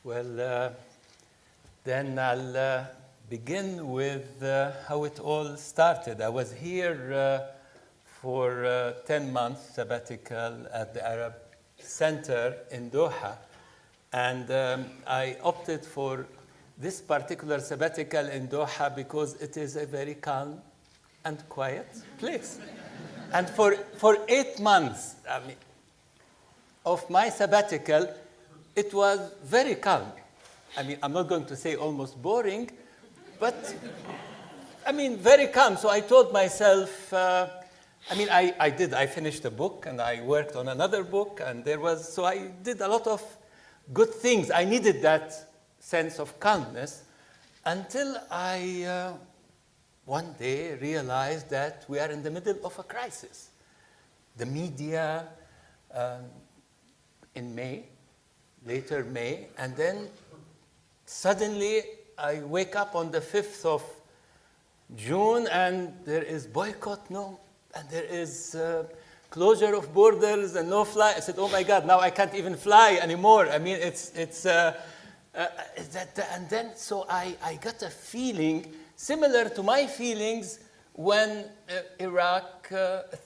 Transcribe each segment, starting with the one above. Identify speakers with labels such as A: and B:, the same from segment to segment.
A: Well, then I'll begin with how it all started. I was here for 10 months sabbatical at the Arab Center in Doha. And I opted for this particular sabbatical in Doha because it is a very calm and quiet place. And for 8 months of my sabbatical, it was very calm. I'm not going to say almost boring, but very calm. So I told myself, I finished a book and I worked on another book, and so I did a lot of good things. I needed that sense of calmness until I one day realized that we are in the middle of a crisis. The media in later May, and then suddenly I wake up on the 5th of June and there is boycott, and there is closure of borders and no fly. I said, oh my God, now I can't even fly anymore. And then so I got a feeling similar to my feelings when Iraq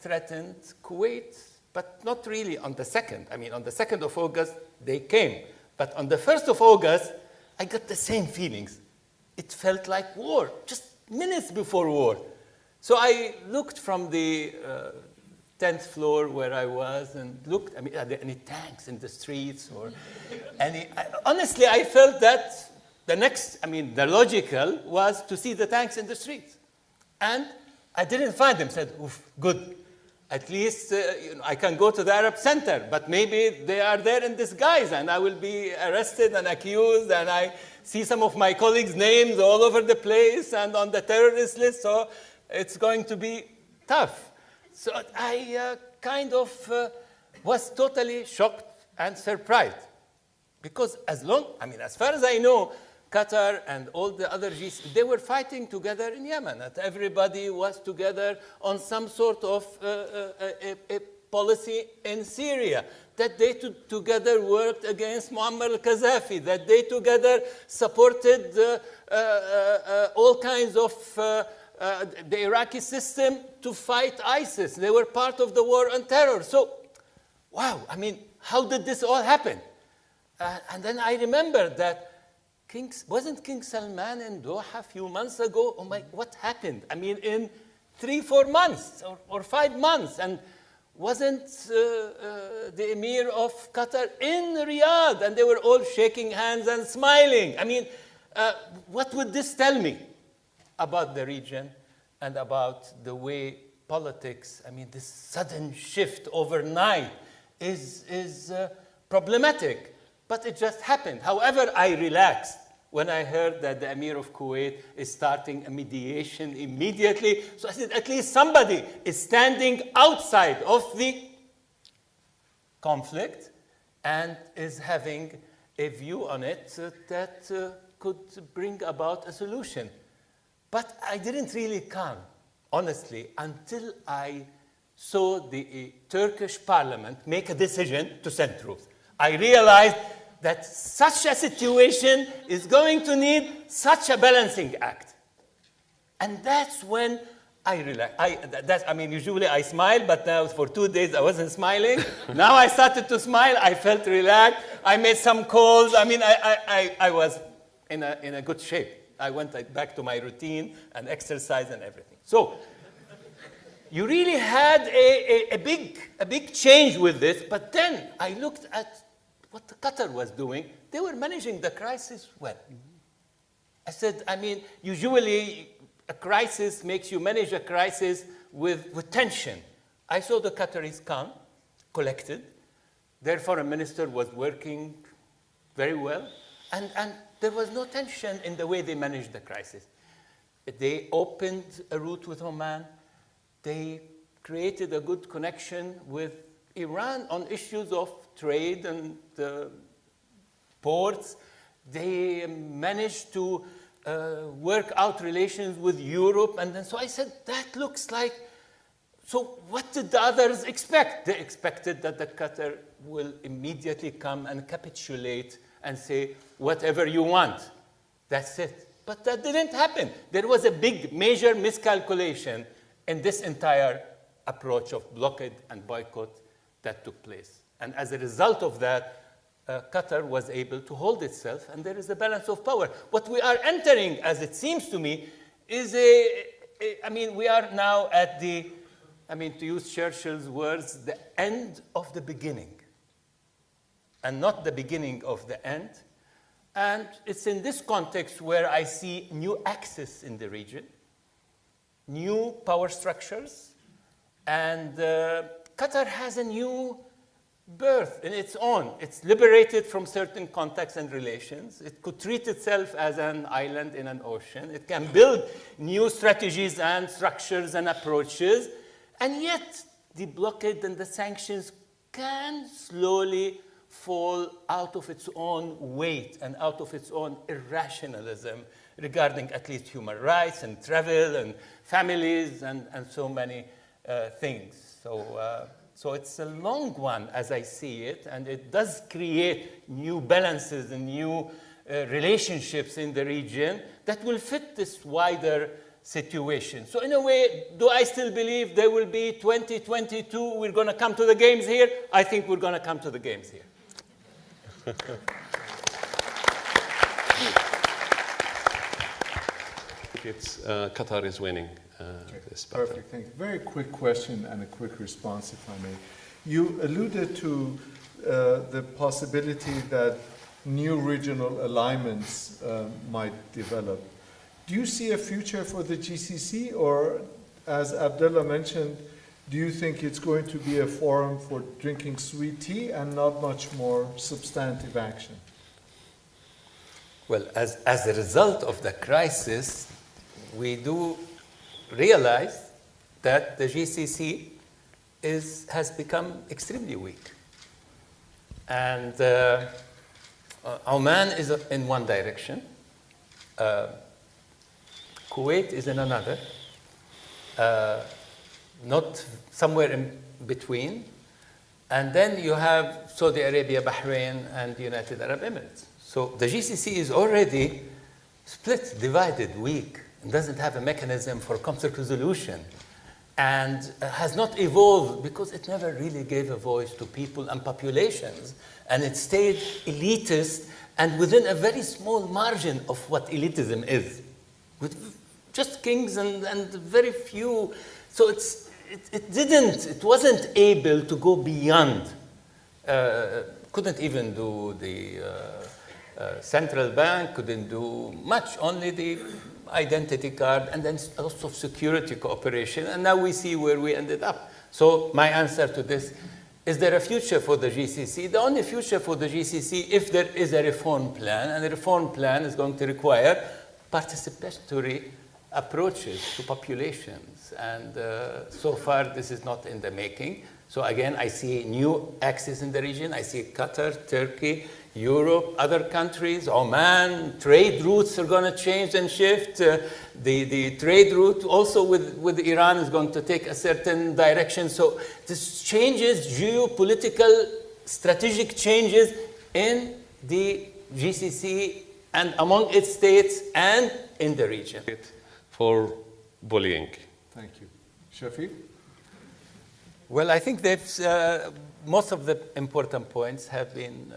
A: threatened Kuwait, but not really on the 2nd. On the 2nd of August, they came. But on the 1st of August, I got the same feelings. It felt like war, just minutes before war. So I looked from the 10th floor where I was and looked, are there any tanks in the streets or honestly, I felt that the logical was to see the tanks in the streets. And I didn't find them. Said, oof, good. At least I can go to the Arab Center, but maybe they are there in disguise and I will be arrested and accused, and I see some of my colleagues' names all over the place and on the terrorist list, so it's going to be tough. So I was totally shocked and surprised, because as far as I know, Qatar and all the other GCC, they were fighting together in Yemen. That everybody was together on some sort of a policy in Syria. That they together worked against Muammar al-Qaddafi. That they together supported all kinds of the Iraqi system to fight ISIS. They were part of the war on terror. So, wow, how did this all happen? And then I remembered that wasn't King Salman in Doha a few months ago? Oh my, what happened? In 3-4 months or 5 months. And wasn't the Emir of Qatar in Riyadh? And they were all shaking hands and smiling. What would this tell me about the region and about the way politics, this sudden shift overnight is problematic. But it just happened. However, I relaxed when I heard that the Emir of Kuwait is starting a mediation immediately. So I said, at least somebody is standing outside of the conflict and is having a view on it that could bring about a solution. But I didn't really calm, honestly, until I saw the Turkish parliament make a decision to send troops. I realized that such a situation is going to need such a balancing act. And that's when I relaxed. Usually I smile, but now for 2 days I wasn't smiling. Now I started to smile. I felt relaxed. I made some calls. I was in a good shape. I went back to my routine and exercise and everything. So you really had a big change with this. But then I looked at what Qatar was doing. They were managing the crisis well. I said, usually a crisis makes you manage a crisis with tension. I saw the Qataris calm, collected. Their foreign minister was working very well. And there was no tension in the way they managed the crisis. They opened a route with Oman. They created a good connection with Iran on issues of trade and ports. They managed to work out relations with Europe. And then so I said, that looks like, so what did the others expect? They expected that the Qatar will immediately come and capitulate and say, whatever you want. That's it. But that didn't happen. There was a big, major miscalculation in this entire approach of blockade and boycott that took place. And as a result of that, Qatar was able to hold itself, and there is a balance of power. What we are entering, as it seems to me, is we are now at the, to use Churchill's words, the end of the beginning, and not the beginning of the end. And it's in this context where I see new axis in the region, new power structures, and Qatar has a new birth in its own. It's liberated from certain contacts and relations. It could treat itself as an island in an ocean. It can build new strategies and structures and approaches, and yet the blockade and the sanctions can slowly fall out of its own weight and out of its own irrationalism regarding at least human rights and travel and families and so many things. So it's a long one as I see it, and it does create new balances and new relationships in the region that will fit this wider situation. So in a way, do I still believe there will be 2022, we're going to come to the games here? I think we're going to come to the games here.
B: Qatar is winning this battle.
C: Perfect, thank you. Very quick question and a quick response, if I may. You alluded to the possibility that new regional alignments might develop. Do you see a future for the GCC, or, as Abdullah mentioned, do you think it's going to be a forum for drinking sweet tea and not much more substantive action?
A: Well, as a result of the crisis, we do realize that the GCC has become extremely weak. And Oman is in one direction. Kuwait is in another. Not somewhere in between. And then you have Saudi Arabia, Bahrain, and the United Arab Emirates. So the GCC is already split, divided, weak, and doesn't have a mechanism for conflict resolution, and has not evolved because it never really gave a voice to people and populations, and it stayed elitist and within a very small margin of what elitism is, with just kings and very few. So it wasn't able to go beyond, couldn't even do the central bank, couldn't do much, only the identity card, and then lots of security cooperation, and now we see where we ended up. So my answer to this, is there a future for the GCC? The only future for the GCC, if there is a reform plan, and the reform plan is going to require participatory approaches to populations, and so far this is not in the making. So again, I see new axis in the region. I see Qatar, Turkey, Europe, other countries, Oman. Trade routes are going to change and shift. The trade route also with Iran is going to take a certain direction. So this changes, geopolitical, strategic changes in the GCC and among its states and in the region.
B: For bullying.
C: Thank you. Shafeeq?
A: Well, I think that most of the important points have been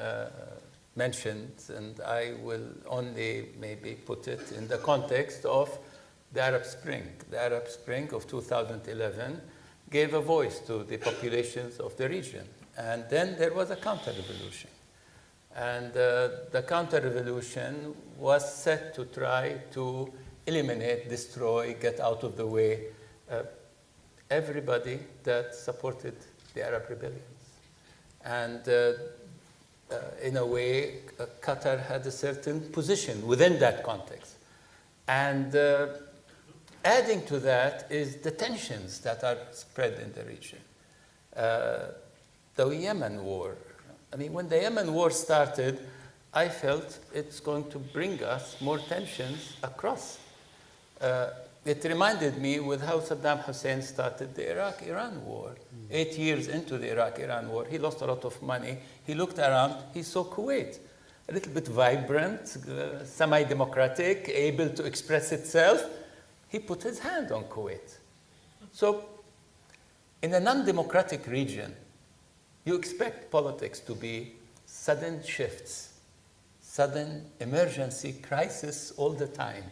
A: mentioned, and I will only maybe put it in the context of the Arab Spring. The Arab Spring of 2011 gave a voice to the populations of the region. And then there was a counter-revolution. And the counter-revolution was set to try to eliminate, destroy, get out of the way everybody that supported the Arab rebellions. And in a way, Qatar had a certain position within that context. And adding to that is the tensions that are spread in the region. The Yemen war. I mean, when the Yemen war started, I felt it's going to bring us more tensions across. It reminded me with how Saddam Hussein started the Iraq-Iran war. 8 years into the Iraq-Iran war, he lost a lot of money. He looked around, he saw Kuwait. a little bit vibrant, semi-democratic, able to express itself. He put his hand on Kuwait. So in a non-democratic region, you expect politics to be sudden shifts, sudden emergency crisis all the time.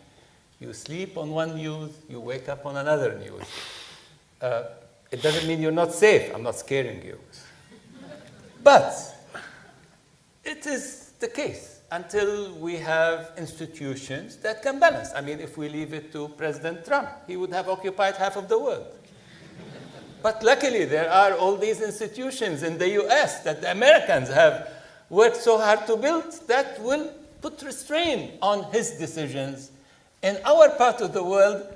A: You sleep on one news, you wake up on another news. It doesn't mean you're not safe. I'm not scaring you. But it is the case until we have institutions that can balance. I mean, if we leave it to President Trump, he would have occupied half of the world. But luckily, there are all these institutions in the US that the Americans have worked so hard to build that will put restraint on his decisions. In our part of the world,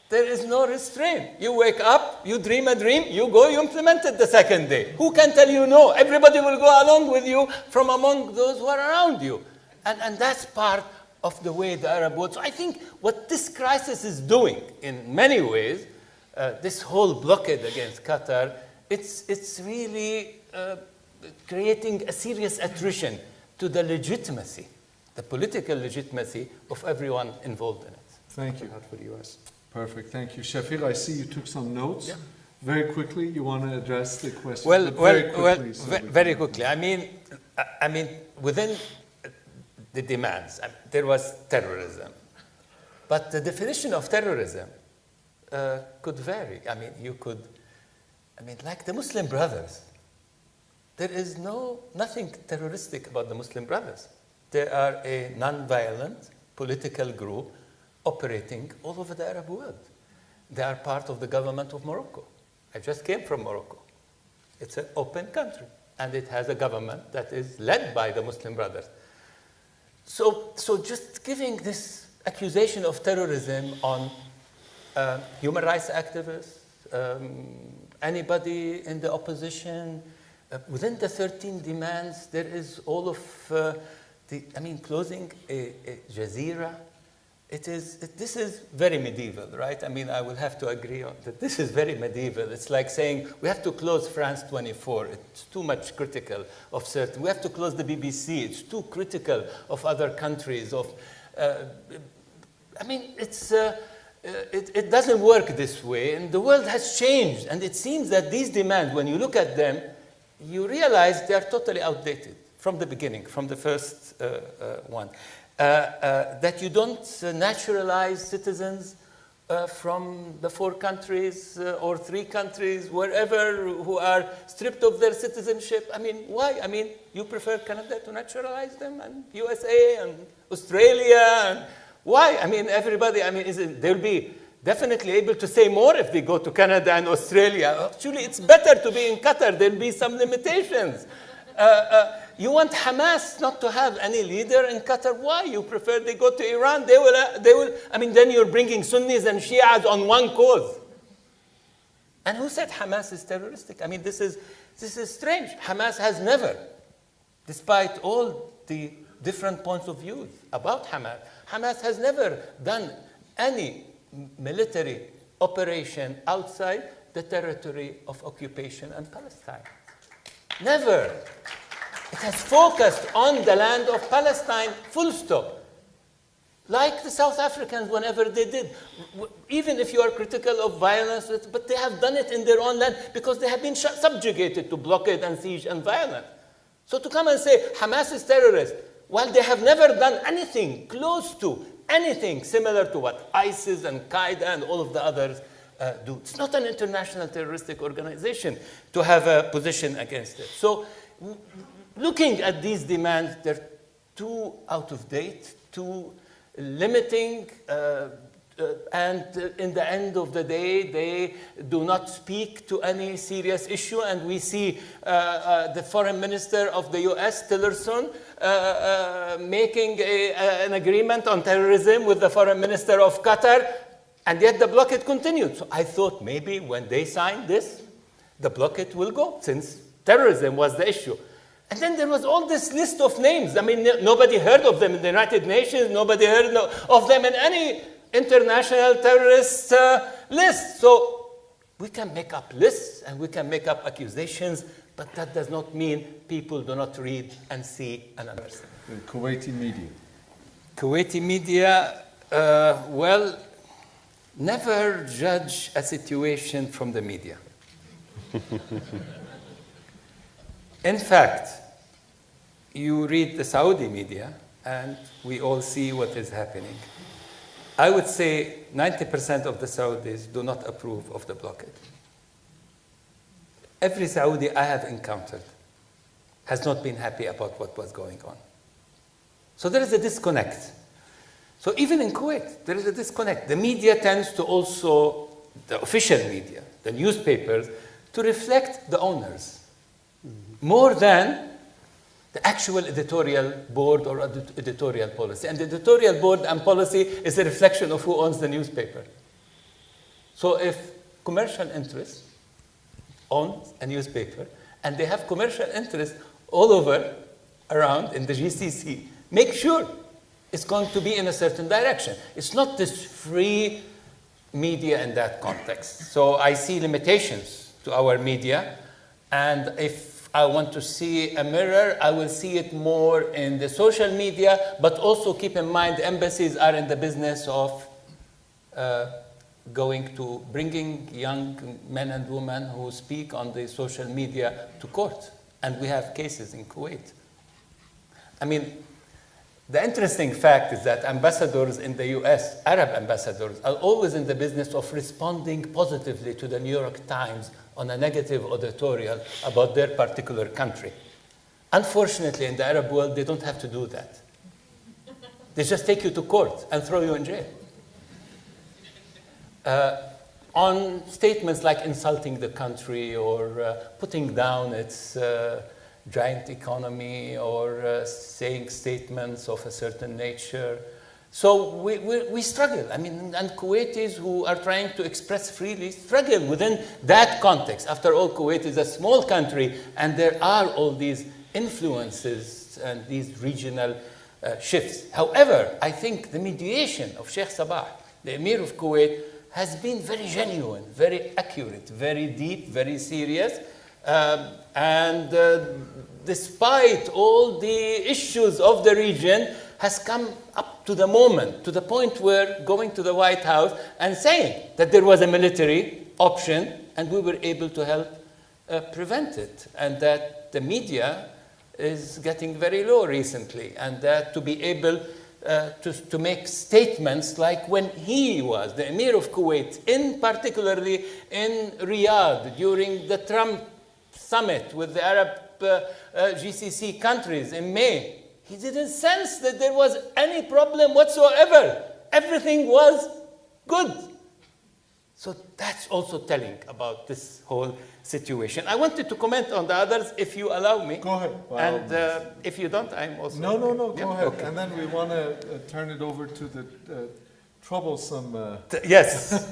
A: there is no restraint. You wake up, you dream a dream, you go, you implement it the second day. Who can tell you no? Everybody will go along with you from among those who are around you. And that's part of the way the Arab world. So I think what this crisis is doing in many ways, this whole blockade against Qatar, it's really creating a serious attrition to the legitimacy, the political legitimacy of everyone involved in it.
C: Thank you.
B: For the US.
C: Perfect, thank you. Shafeeq, I see you took some notes.
A: Yeah.
C: Very quickly, you want to address the question?
A: Well,
C: Very quickly.
A: very quickly. I mean, within the demands, there was terrorism. But the definition of terrorism could vary. I mean, like the Muslim Brothers, there is nothing terroristic about the Muslim Brothers. They are a non-violent political group operating all over the Arab world. They are part of the government of Morocco. I just came from Morocco. It's an open country, and it has a government that is led by the Muslim Brothers. So just giving this accusation of terrorism on human rights activists, anybody in the opposition, within the 13 demands, there is all of closing a Jazeera. This is very medieval, right? I mean, I will have to agree on that. This is very medieval. It's like saying we have to close France 24. It's too much critical of certain. We have to close the BBC. It's too critical of other countries. It doesn't work this way, and the world has changed. And it seems that these demands, when you look at them, you realize they are totally outdated from the beginning, from the first one. That you don't naturalize citizens from the 4 countries or 3 countries, wherever, who are stripped of their citizenship. I mean, why? I mean, you prefer Canada to naturalize them, and USA and Australia, and why? I mean, everybody, they'll be definitely able to say more if they go to Canada and Australia. Actually, it's better to be in Qatar. There'll be some limitations. You want Hamas not to have any leader in Qatar? Why? You prefer they go to Iran? They will. Then you're bringing Sunnis and Shias on one cause. And who said Hamas is terroristic? I mean, this is strange. Hamas has never, despite all the different points of view about Hamas has never done any military operation outside the territory of occupation and Palestine. Never. It has focused on the land of Palestine, full stop. Like the South Africans, whenever they did. Even if you are critical of violence, but they have done it in their own land because they have been subjugated to blockade and siege and violence. So to come and say Hamas is terrorist, while they have never done anything close to anything similar to what ISIS and Qaeda and all of the others do. It's not an international terroristic organization to have a position against it. So looking at these demands, they're too out of date, too limiting, and in the end of the day, they do not speak to any serious issue. And we see the foreign minister of the US, Tillerson, making an agreement on terrorism with the foreign minister of Qatar, and yet the blockade continued. So I thought maybe when they signed this, the blockade will go, since terrorism was the issue. And then there was all this list of names. I mean, nobody heard of them in the United Nations. Nobody heard of them in any international terrorist list. So we can make up lists and we can make up accusations, but that does not mean people do not read and see and understand.
C: The Kuwaiti media.
A: Kuwaiti media, well, never judge a situation from the media. In fact, you read the Saudi media and we all see what is happening. I would say 90% of the Saudis do not approve of the blockade. Every Saudi I have encountered has not been happy about what was going on. So there is a disconnect. So even in Kuwait, there is a disconnect. The media tends to also, the official media, the newspapers, to reflect the owners more than the actual editorial board or editorial policy. And the editorial board and policy is a reflection of who owns the newspaper. So if commercial interests own a newspaper and they have commercial interests all over around in the GCC, make sure it's going to be in a certain direction. It's not this free media in that context. So I see limitations to our media, and if I want to see a mirror, I will see it more in the social media, but also keep in mind embassies are in the business of bringing young men and women who speak on the social media to court. And we have cases in Kuwait. I mean, the interesting fact is that ambassadors in the US, Arab ambassadors, are always in the business of responding positively to the New York Times on a negative editorial about their particular country. Unfortunately, in the Arab world, they don't have to do that. They just take you to court and throw you in jail. On statements like insulting the country or putting down its giant economy or saying statements of a certain nature. So we struggle. I mean, and Kuwaitis who are trying to express freely struggle within that context. After all, Kuwait is a small country and there are all these influences and these regional shifts. However, I think the mediation of Sheikh Sabah, the Emir of Kuwait, has been very genuine, very accurate, very deep, very serious. Despite all the issues of the region, has come up to the moment, to the point where going to the White House and saying that there was a military option and we were able to help prevent it, and that the media is getting very low recently, and that to be able to make statements like when he was the Emir of Kuwait, particularly in Riyadh during the Trump summit with the Arab GCC countries in May, he didn't sense that there was any problem whatsoever. Everything was good. So that's also telling about this whole situation. I wanted to comment on the others, if you allow me.
C: Go ahead.
A: And if you don't, I'm also...
C: No, go ahead.
A: Okay.
C: And then we want to turn it over to the troublesome...
A: yes.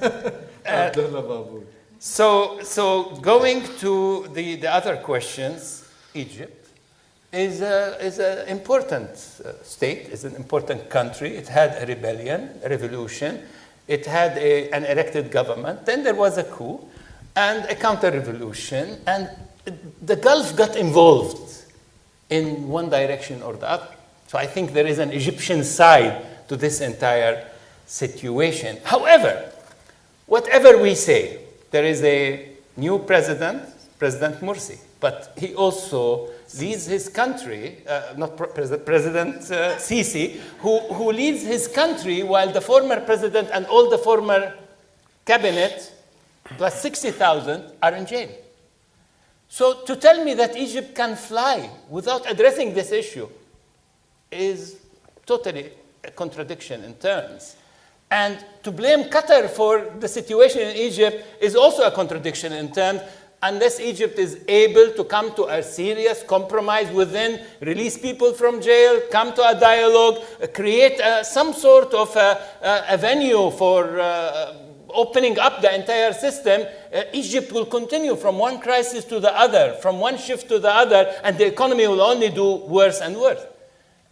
C: Abdullah Babour.
A: So going to the other questions, Egypt is an important state, is an important country. It had a rebellion, a revolution. It had an elected government. Then there was a coup and a counter-revolution. And the Gulf got involved in one direction or the other. So I think there is an Egyptian side to this entire situation. However, whatever we say, there is a new president, President Morsi, but he also leads his country, President Sisi, who leads his country while the former president and all the former cabinet, plus 60,000, are in jail. So to tell me that Egypt can fly without addressing this issue is totally a contradiction in terms. And to blame Qatar for the situation in Egypt is also a contradiction in terms, unless Egypt is able to come to a serious compromise within, release people from jail, come to a dialogue, create some sort of a venue for opening up the entire system, Egypt will continue from one crisis to the other, from one shift to the other, and the economy will only do worse and worse.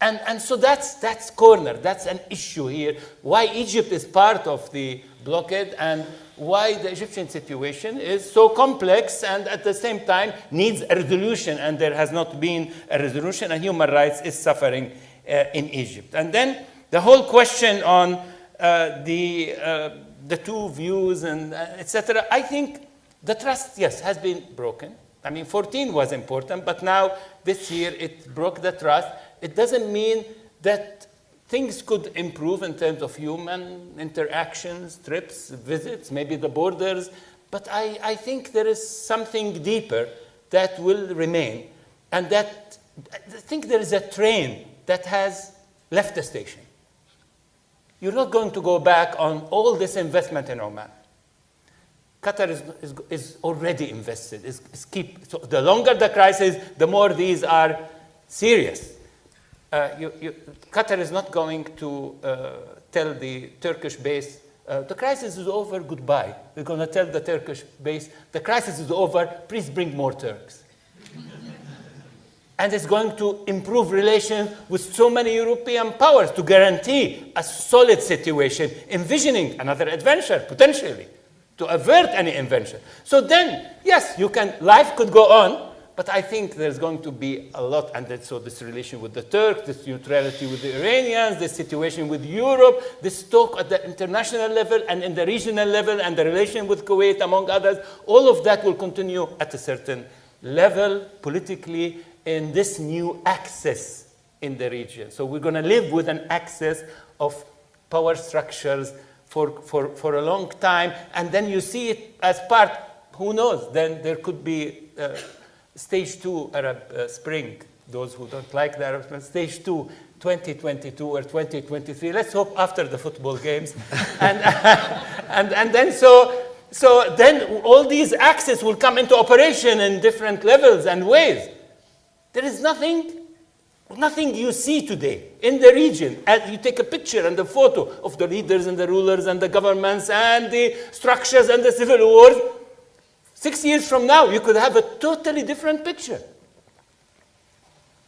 A: And so that's corner. That's an issue here. Why Egypt is part of the blockade and why the Egyptian situation is so complex and at the same time needs a resolution. And there has not been a resolution, and human rights is suffering in Egypt. And then the whole question on the two views and etc. I think the trust, yes, has been broken. I mean, 14 was important, but now this year it broke the trust. It doesn't mean that things could improve in terms of human interactions, trips, visits, maybe the borders, but I think there is something deeper that will remain, and that I think there is a train that has left the station. You're not going to go back on all this investment in Oman. Qatar is already invested. So the longer the crisis, the more these are serious. Qatar is not going to tell the Turkish base, the crisis is over, goodbye. They're going to tell the Turkish base, the crisis is over, please bring more Turks. And it's going to improve relations with so many European powers to guarantee a solid situation, envisioning another adventure, potentially, to avert any invention. So then, yes, life could go on, but I think there's going to be a lot, and so this relation with the Turks, this neutrality with the Iranians, this situation with Europe, this talk at the international level and in the regional level, and the relation with Kuwait, among others, all of that will continue at a certain level politically in this new axis in the region. So we're going to live with an axis of power structures for a long time, and then you see it as part, who knows, then there could be stage 2 Arab Spring. Those who don't like the Arab Spring, stage 2, 2022 or 2023. Let's hope after the football games. and then so then all these axes will come into operation in different levels and ways. There is nothing you see today in the region. As you take a picture and a photo of the leaders and the rulers and the governments and the structures and the civil wars, 6 years from now, you could have a totally different picture.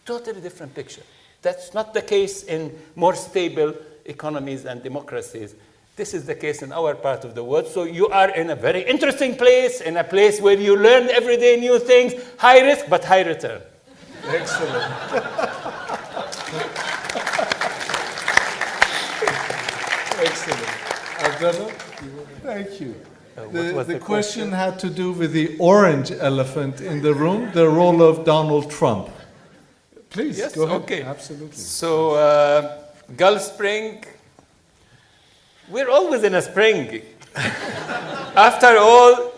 A: Totally different picture. That's not the case in more stable economies and democracies. This is the case in our part of the world. So you are in a very interesting place, in a place where you learn every day new things, high risk but high return.
C: Excellent. Excellent. Abdullah, thank you. The question had to do with the orange elephant in the room, the role of Donald Trump. Please,
A: yes,
C: go ahead.
A: Okay.
C: Absolutely.
A: So, Gulf Spring, we're always in a spring. After all,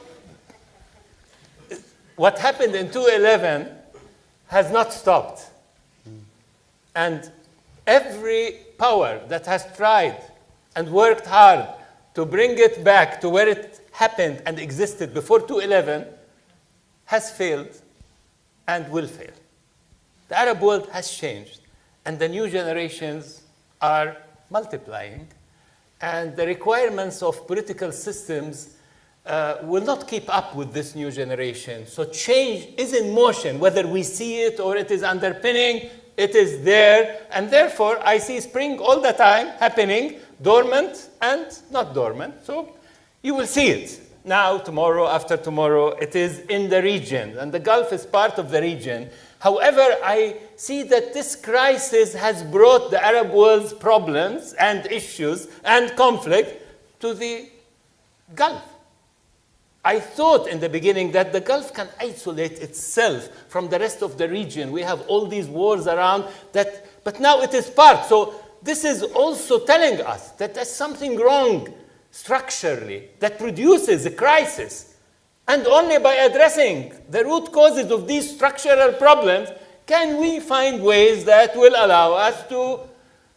A: what happened in 2011 has not stopped. And every power that has tried and worked hard to bring it back to where it happened and existed before 2011 has failed and will fail. The Arab world has changed, and the new generations are multiplying, and the requirements of political systems will not keep up with this new generation. So change is in motion, whether we see it or it is underpinning, it is there, and therefore I see spring all the time happening, dormant and not dormant. So you will see it now, tomorrow, after tomorrow. It is in the region, and the Gulf is part of the region. However, I see that this crisis has brought the Arab world's problems and issues and conflict to the Gulf. I thought in the beginning that the Gulf can isolate itself from the rest of the region. We have all these wars around that, but now it is part. So this is also telling us that there's something wrong structurally that produces a crisis. And only by addressing the root causes of these structural problems can we find ways that will allow us to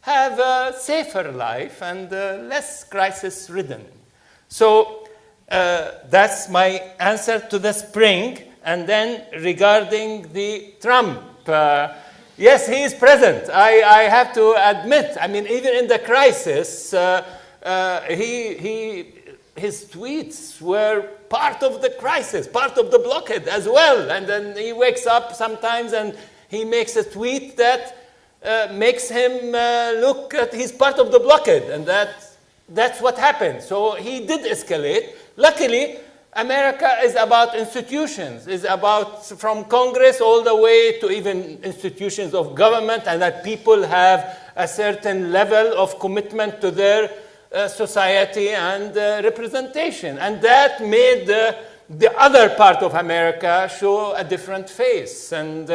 A: have a safer life and less crisis-ridden. So that's my answer to the spring. And then regarding the Trump, yes, he is present. I have to admit, I mean, even in the crisis, his tweets were part of the crisis, part of the blockade as well. And then he wakes up sometimes and he makes a tweet that makes him look at he's part of the blockade, and that's what happened. So he did escalate. Luckily, America is about institutions, is about from Congress all the way to even institutions of government, and that people have a certain level of commitment to their society and representation. And that made the other part of America show a different face and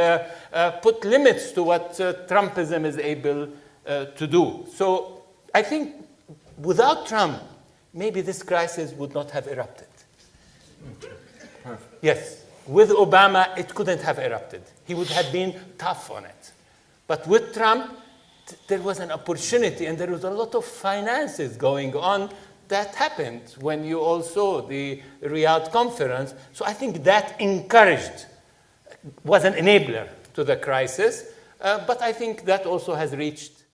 A: put limits to what Trumpism is able to do. So I think without Trump, maybe this crisis would not have erupted. Yes, with Obama, it couldn't have erupted. He would have been tough on it. But with Trump, there was an opportunity, and there was a lot of finances going on that happened when you all saw the Riyadh conference. So I think that was an enabler to the crisis. But I think that also has reached